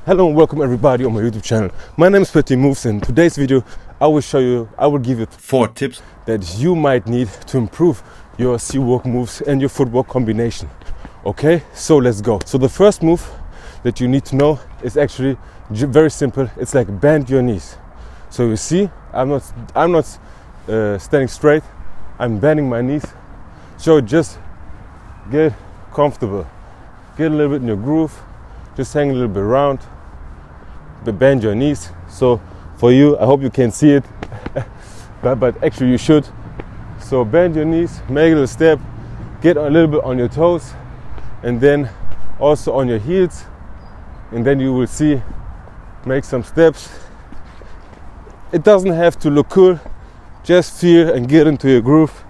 Hello and welcome everybody on my YouTube channel. My name is Petit Moves, and in today's video I will give you 4 tips that you might need to improve your C-walk moves and your footwork combination. Okay, so let's go. So the first move that you need to know is actually very simple. It's like bend your knees. So you see, I'm not standing straight. I'm bending my knees. So just get comfortable. Get a little bit in your groove. Just hang a little bit around, but bend your knees. So for you, I hope you can see it, but actually you should. So bend your knees, make a little step, get a little bit on your toes, and then also on your heels, and then you will see, make some steps. It doesn't have to look cool, just feel and get into your groove,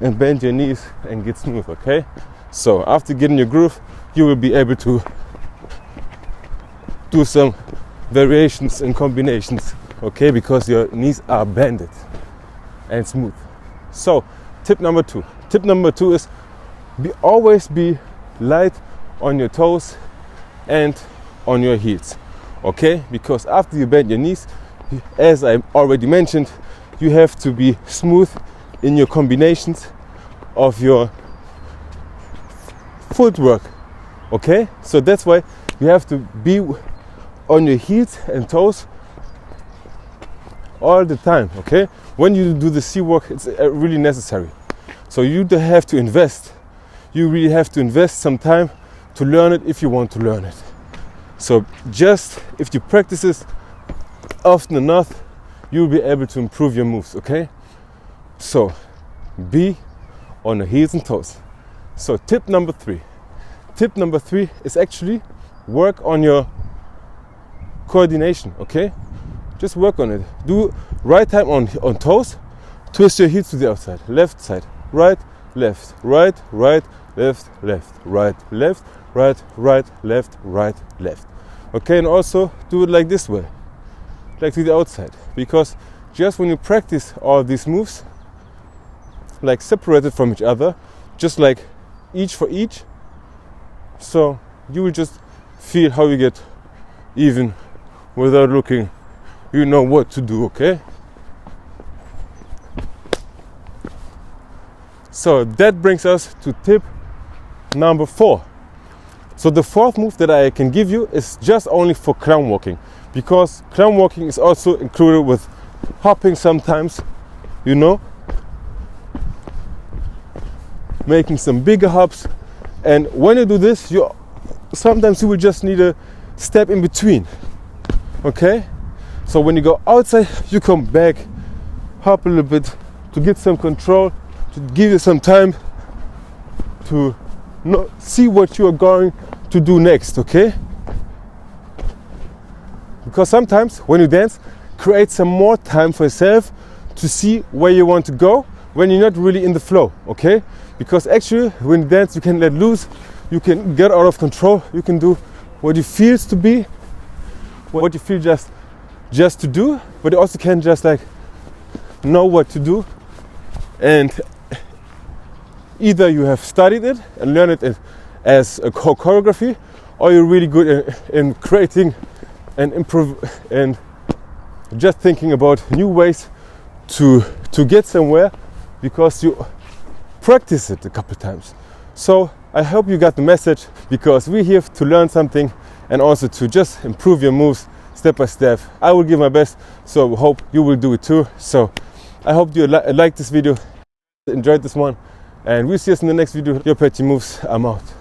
and bend your knees and get smooth, okay? So after getting your groove, you will be able to do some variations and combinations, okay, because your knees are bended and smooth. So tip number 2 is always be light on your toes and on your heels, okay, because after you bend your knees, as I already mentioned, you have to be smooth in your combinations of your footwork, okay? So that's why you have to be on your heels and toes all the time, okay? When you do the C-walk, it's really necessary. So you have to invest. You really have to invest some time to learn it if you want to learn it. So just if you practice it often enough, you'll be able to improve your moves, okay? So be on the heels and toes. So tip number 3 is actually work on your coordination, okay? Just work on it. Do right time on toes, twist your heels to the outside, left side, right, left, right, right, left, left, right, left, right, right, left, right, left. Okay, and also do it like this way, like to the outside, because just when you practice all these moves, like separated from each other, just like each for each, so you will just feel how you get even without looking, you know what to do, okay? So that brings us to tip number 4. So the 4th move that I can give you is just only for clown walking, because clown walking is also included with hopping sometimes, you know, making some bigger hops. And when you do this, sometimes you will just need a step in between, okay? So when you go outside, you come back, hop a little bit to get some control, to give you some time to see what you are going to do next, okay? Because sometimes when you dance, create some more time for yourself to see where you want to go when you're not really in the flow, okay? Because actually when you dance, you can let loose, you can get out of control, you can do what you feel to be, what you feel just to do, but you also can just like know what to do. And either you have studied it and learned it as a choreography, or you're really good in creating and improve and just thinking about new ways to get somewhere because you practice it a couple times. So I hope you got the message, because we're here to learn something and also to just improve your moves step by step. I will give my best, so hope you will do it too. So I hope you liked this video, enjoyed this one, and we'll see us in the next video. Your Petit Moves, I'm out.